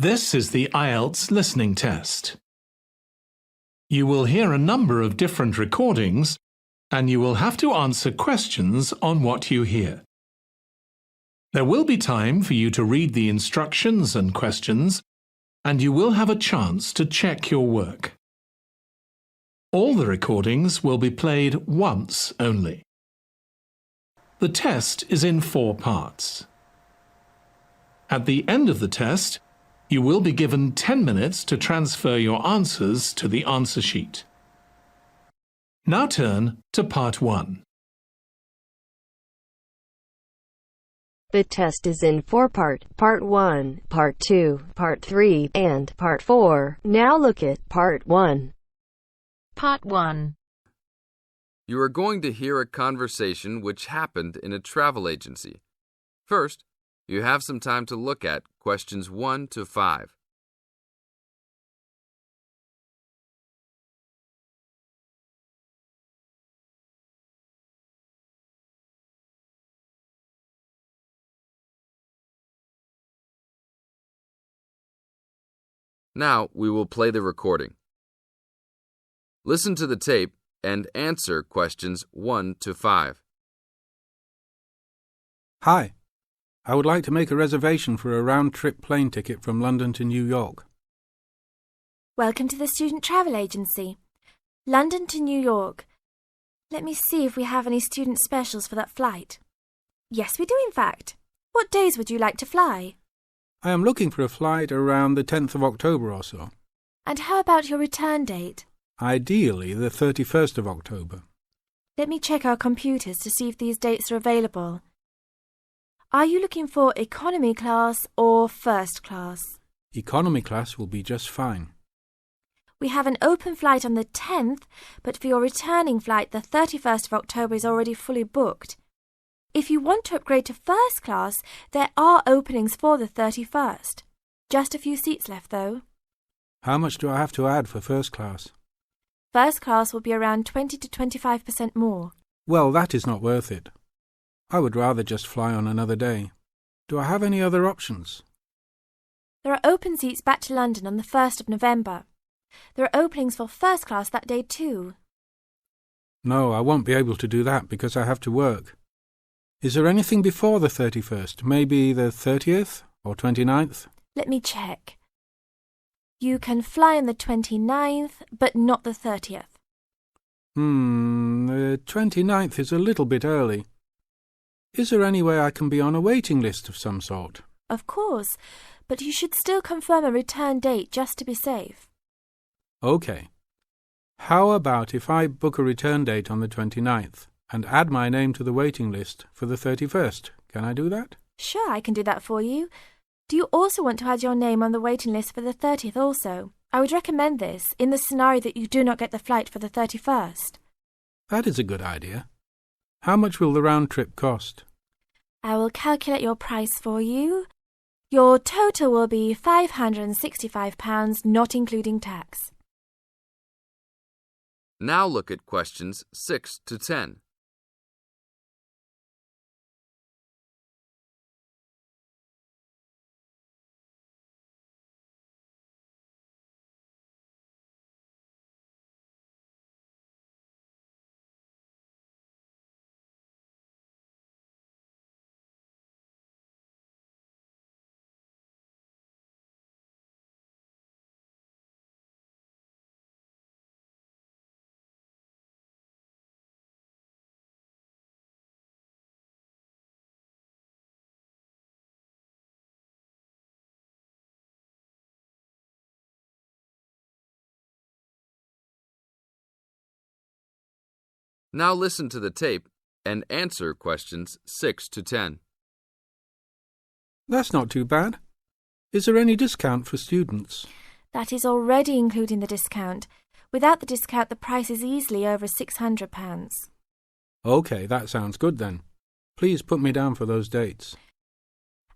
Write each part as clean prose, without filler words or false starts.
This is the IELTS listening test. You will hear a number of different recordings and you will have to answer questions on what you hear. There will be time for you to read the instructions and questions, and you will have a chance to check your work. All the recordings will be played once only. The test is in 4 parts. At the end of the test, you will be given 10 minutes to transfer your answers to the answer sheet. Now turn to Part 1. The test is in 4 parts: Part 1, Part 2, Part 3, and Part 4. Now look at Part 1. Part 1. You are going to hear a conversation which happened in a travel agency. First, you have some time to look at questions 1 to 5. Now we will play the recording. Listen to the tape and answer questions 1 to 5. Hi, I would like to make a reservation for a round-trip plane ticket from London to New York. Welcome to the Student Travel Agency. London to New York. Let me see if we have any student specials for that flight. Yes, we do in fact. What days would you like to fly? I am looking for a flight around the 10th of October or so. And how about your return date? Ideally, the 31st of October. Let me check our computers to see if these dates are available. Are you looking for economy class or first class? Economy class will be just fine. We have an open flight on the 10th, but for your returning flight, the 31st of October is already fully booked. If you want to upgrade to first class, there are openings for the 31st. Just a few seats left, though. How much do I have to add for first class? First class will be around 20 to 25% more. Well, that is not worth it. I would rather just fly on another day. Do I have any other options? There are open seats back to London on the 1st of November. There are openings for first class that day too. No, I won't be able to do that because I have to work. Is there anything before the 31st? Maybe the 30th or 29th? Let me check. You can fly on the 29th, but not the 30th. The 29th is a little bit early. Is there any way I can be on a waiting list of some sort? Of course, but you should still confirm a return date just to be safe. OK. How about if I book a return date on the 29th and add my name to the waiting list for the 31st? Can I do that? Sure, I can do that for you. Do you also want to add your name on the waiting list for the 30th also? I would recommend this in the scenario that you do not get the flight for the 31st. That is a good idea. How much will the round trip cost? I will calculate your price for you. Your total will be £565, not including tax. Now look at questions 6 to 10. Now listen to the tape and answer questions 6 to 10. That's not too bad. Is there any discount for students? That is already including the discount. Without the discount, the price is easily over £600. OK, that sounds good then. Please put me down for those dates.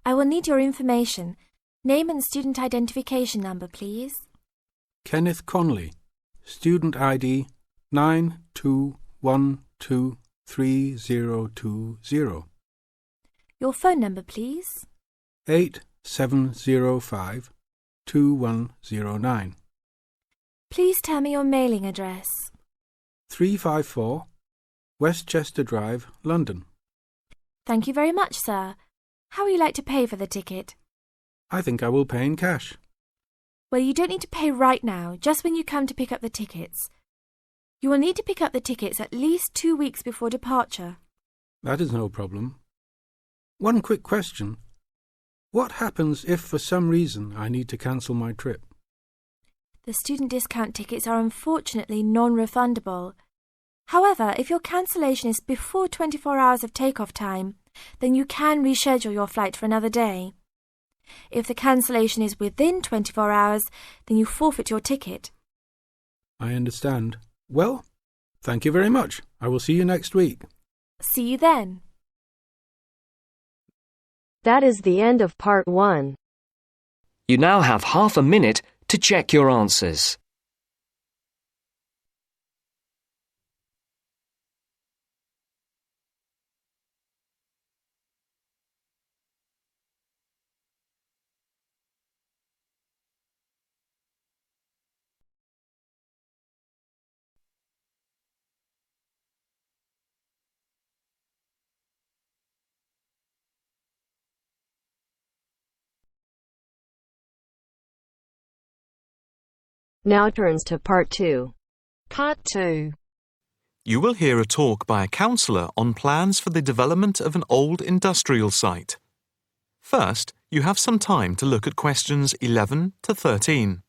I will need your information. Name and student identification number, please. Kenneth Conley, student ID 92123020. Your phone number, please. 8705 2109. Please tell me your mailing address. 354 Westchester Drive, London. Thank you very much, sir. How would you like to pay for the ticket? I think I will pay in cash. Well, you don't need to pay right now, just when you come to pick up the tickets. You will need to pick up the tickets at least 2 weeks before departure. That is no problem. One quick question. What happens if for some reason I need to cancel my trip? The student discount tickets are unfortunately non-refundable. However, if your cancellation is before 24 hours of takeoff time, then you can reschedule your flight for another day. If the cancellation is within 24 hours, then you forfeit your ticket. I understand. Well, thank you very much. I will see you next week. See you then. That is the end of part 1. You now have half a minute to check your answers. Now turns to part 2. Part 2. You will hear a talk by a counsellor on plans for the development of an old industrial site. First, you have some time to look at questions 11 to 13.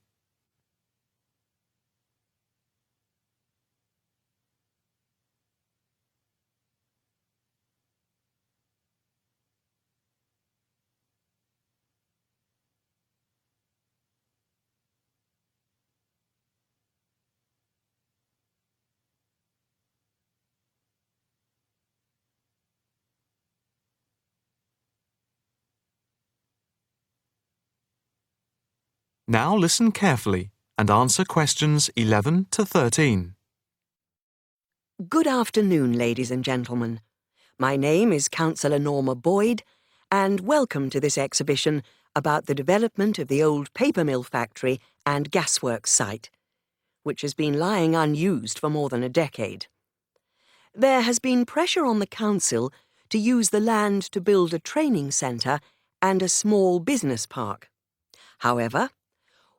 Now listen carefully and answer questions 11 to 13. Good afternoon, ladies and gentlemen. My name is Councillor Norma Boyd, and welcome to this exhibition about the development of the old paper mill factory and gasworks site, which has been lying unused for more than a decade. There has been pressure on the council to use the land to build a training centre and a small business park. However,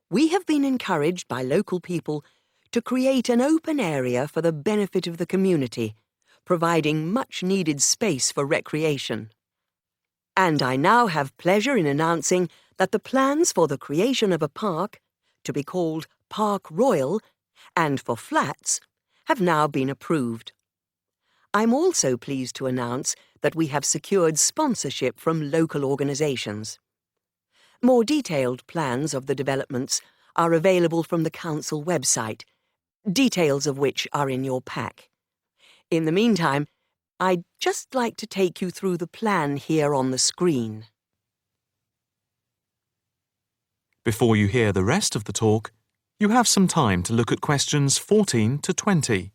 we have been encouraged by local people to create an open area for the benefit of the community, providing much-needed space for recreation. And I now have pleasure in announcing that the plans for the creation of a park, to be called Park Royal, and for flats, have now been approved. I'm also pleased to announce that we have secured sponsorship from local organisations. More detailed plans of the developments are available from the council website, details of which are in your pack. In the meantime, I'd just like to take you through the plan here on the screen. Before you hear the rest of the talk, you have some time to look at questions 14 to 20.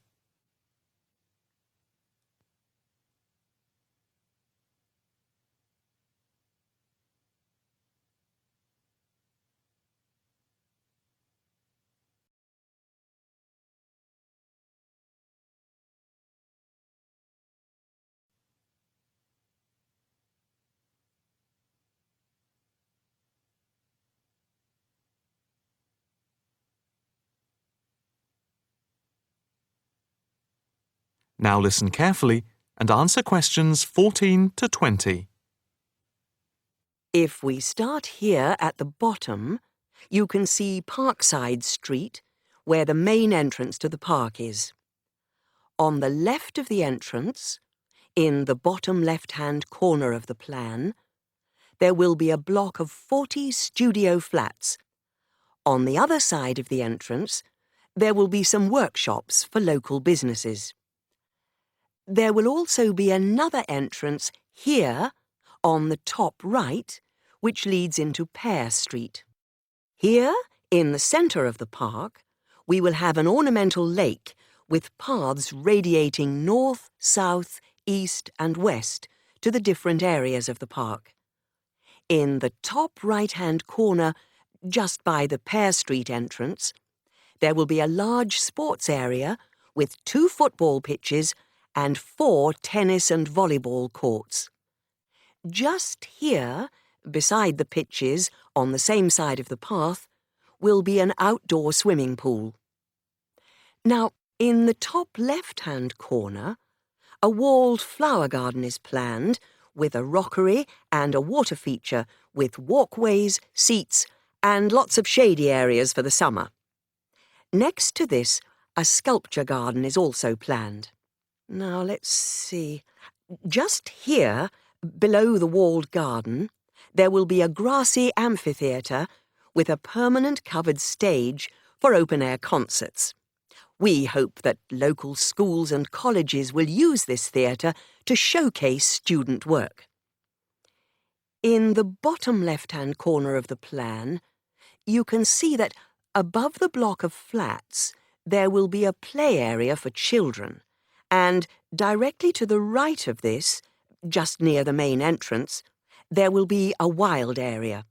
Now listen carefully and answer questions 14 to 20. If we start here at the bottom, you can see Parkside Street, where the main entrance to the park is. On the left of the entrance, in the bottom left-hand corner of the plan, there will be a block of 40 studio flats. On the other side of the entrance, there will be some workshops for local businesses. There will also be another entrance here, on the top right, which leads into Pear Street. Here, in the centre of the park, we will have an ornamental lake with paths radiating north, south, east and west to the different areas of the park. In the top right-hand corner, just by the Pear Street entrance, there will be a large sports area with 2 football pitches and 4 tennis and volleyball courts. Just here, beside the pitches, on the same side of the path, will be an outdoor swimming pool. Now, in the top left-hand corner, a walled flower garden is planned with a rockery and a water feature with walkways, seats, and lots of shady areas for the summer. Next to this, a sculpture garden is also planned. Now, let's see. Just here, below the walled garden, there will be a grassy amphitheatre with a permanent covered stage for open-air concerts. We hope that local schools and colleges will use this theatre to showcase student work. In the bottom left-hand corner of the plan, you can see that above the block of flats there will be a play area for children, and directly to the right of this, just near the main entrance, there will be a wild area.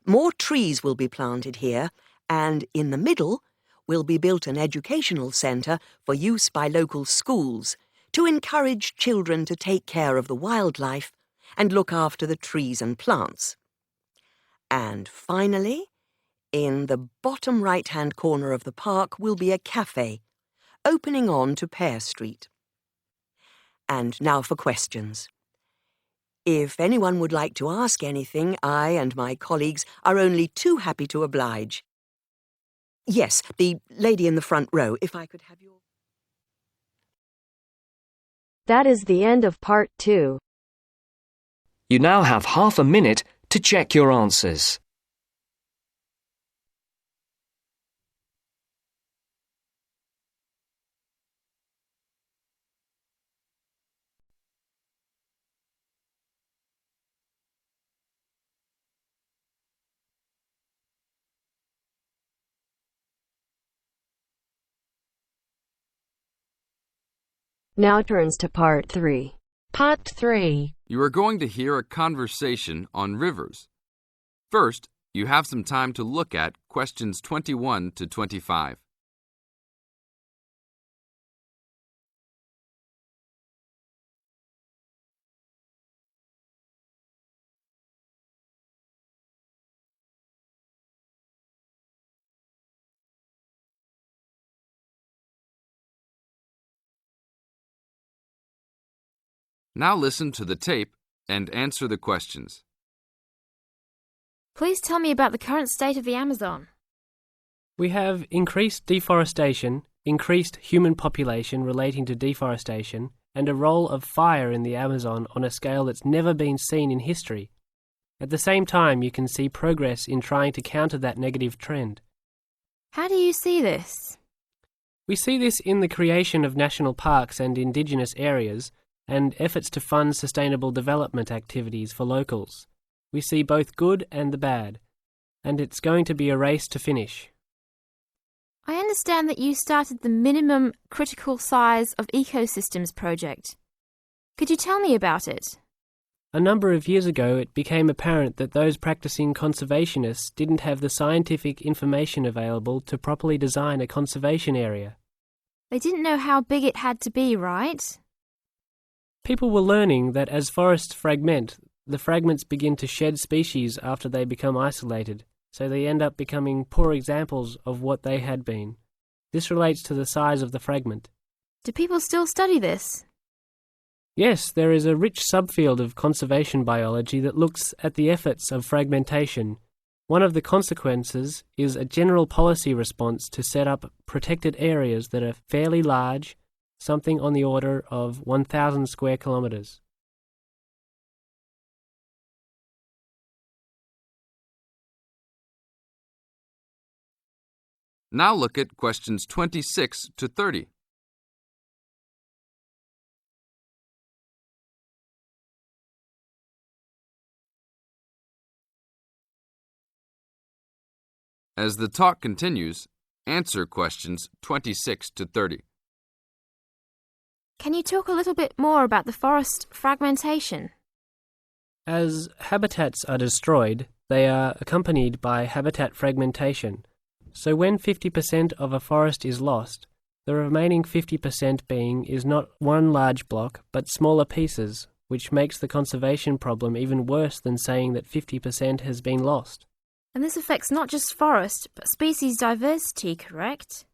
More trees will be planted here, and in the middle will be built an educational centre for use by local schools to encourage children to take care of the wildlife and look after the trees and plants. And finally, in the bottom right-hand corner of the park will be a cafe, opening on to Pear Street. And now for questions. If anyone would like to ask anything, I and my colleagues are only too happy to oblige. Yes, the lady in the front row, if I could have your... That is the end of part 2. You now have half a minute to check your answers. Now turns to part 3. Part 3. You are going to hear a conversation on rivers. First, you have some time to look at questions 21 to 25. Now listen to the tape and answer the questions. Please tell me about the current state of the Amazon. We have increased deforestation, increased human population relating to deforestation, and a role of fire in the Amazon on a scale that's never been seen in history. At the same time, you can see progress in trying to counter that negative trend. How do you see this? We see this in the creation of national parks and indigenous areas, and efforts to fund sustainable development activities for locals. We see both good and the bad, and it's going to be a race to finish. I understand that you started the Minimum Critical Size of Ecosystems project. Could you tell me about it? A number of years ago, it became apparent that those practicing conservationists didn't have the scientific information available to properly design a conservation area. They didn't know how big it had to be, right? People were learning that as forests fragment, the fragments begin to shed species after they become isolated, so they end up becoming poor examples of what they had been. This relates to the size of the fragment. Do people still study this? Yes, there is a rich subfield of conservation biology that looks at the efforts of fragmentation. One of the consequences is a general policy response to set up protected areas that are fairly large, something on the order of 1,000 square kilometres. Now look at questions 26 to 30. As the talk continues, answer questions 26 to 30. Can you talk a little bit more about the forest fragmentation? As habitats are destroyed, they are accompanied by habitat fragmentation. So when 50% of a forest is lost, the remaining 50% being is not one large block, but smaller pieces, which makes the conservation problem even worse than saying that 50% has been lost. And this affects not just forest, but species diversity, correct?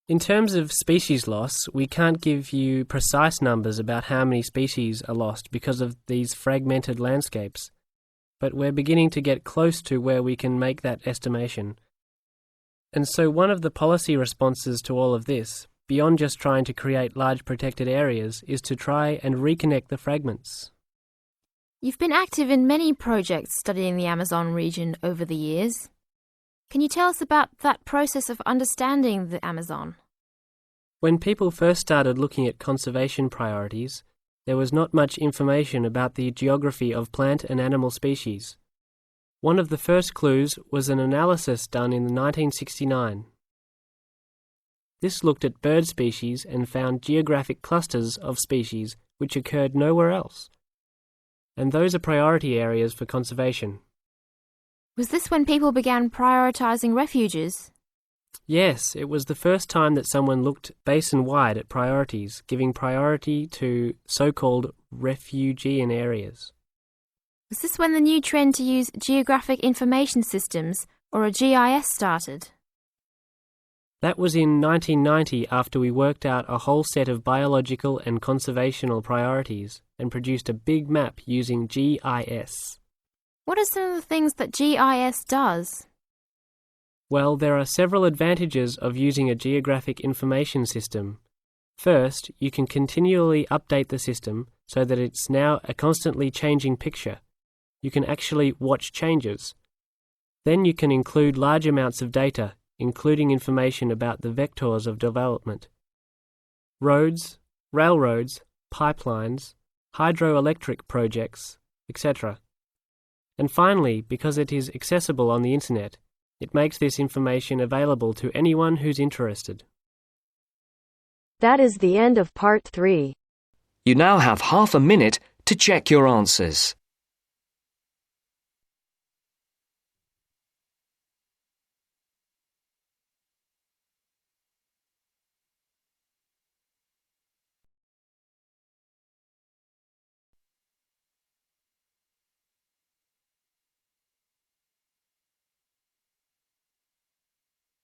In terms of species loss, we can't give you precise numbers about how many species are lost because of these fragmented landscapes, but we're beginning to get close to where we can make that estimation. And so one of the policy responses to all of this, beyond just trying to create large protected areas, is to try and reconnect the fragments. You've been active in many projects studying the Amazon region over the years. Can you tell us about that process of understanding the Amazon? When people first started looking at conservation priorities, there was not much information about the geography of plant and animal species. One of the first clues was an analysis done in 1969. This looked at bird species and found geographic clusters of species which occurred nowhere else. And those are priority areas for conservation. Was this when people began prioritising refuges? Yes, it was the first time that someone looked basin-wide at priorities, giving priority to so-called refugean areas. Was this when the new trend to use geographic information systems, or a GIS, started? That was in 1990 after we worked out a whole set of biological and conservational priorities and produced a big map using GIS. What are some of the things that GIS does? Well, there are several advantages of using a geographic information system. First, you can continually update the system so that it's now a constantly changing picture. You can actually watch changes. Then you can include large amounts of data, including information about the vectors of development. Roads, railroads, pipelines, hydroelectric projects, etc. And finally, because it is accessible on the internet, it makes this information available to anyone who's interested. That is the end of part 3. You now have half a minute to check your answers.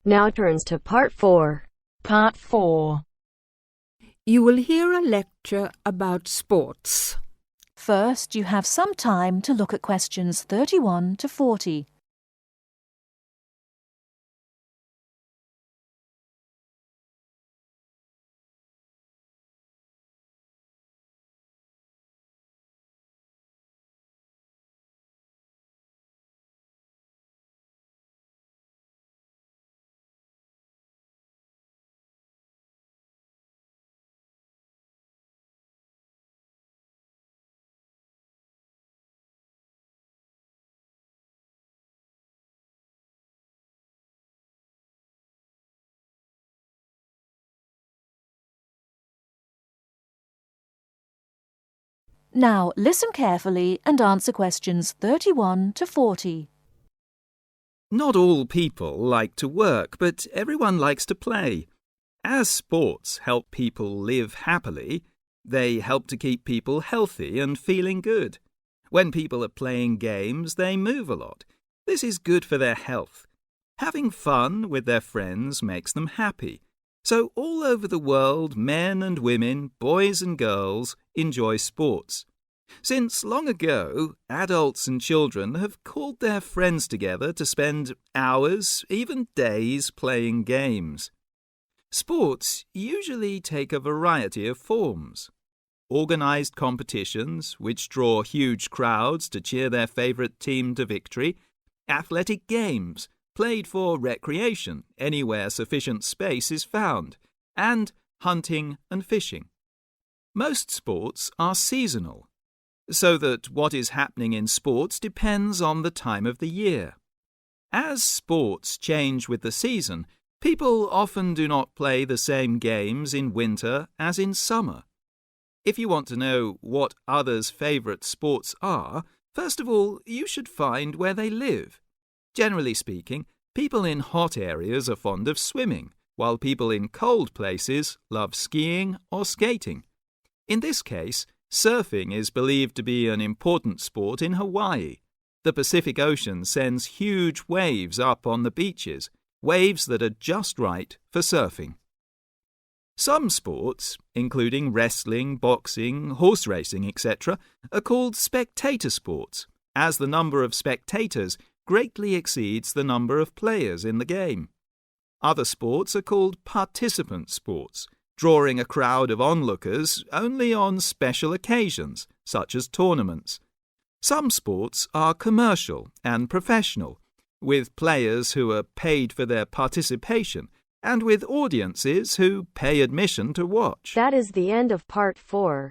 Now turns to part 4. Part 4. You will hear a lecture about sports. First, you have some time to look at questions 31 to 40. Now, listen carefully and answer questions 31 to 40. Not all people like to work, but everyone likes to play. As sports help people live happily, they help to keep people healthy and feeling good. When people are playing games, they move a lot. This is good for their health. Having fun with their friends makes them happy. So all over the world, men and women, boys and girls enjoy sports. Since long ago, adults and children have called their friends together to spend hours, even days, playing games. Sports usually take a variety of forms. Organised competitions, which draw huge crowds to cheer their favourite team to victory, athletic games, played for recreation anywhere sufficient space is found, and hunting and fishing. Most sports are seasonal, so that what is happening in sports depends on the time of the year. As sports change with the season, people often do not play the same games in winter as in summer. If you want to know what others' favourite sports are, First of all, you should find where they live. Generally speaking, people in hot areas are fond of swimming, while people in cold places love skiing or skating. In this case, surfing is believed to be an important sport in Hawaii. The Pacific Ocean sends huge waves up on the beaches, waves that are just right for surfing. Some sports, including wrestling, boxing, horse racing, etc., are called spectator sports, as the number of spectators greatly exceeds the number of players in the game. Other sports are called participant sports, drawing a crowd of onlookers only on special occasions, such as tournaments. Some sports are commercial and professional, with players who are paid for their participation and with audiences who pay admission to watch. That is the end of part 4.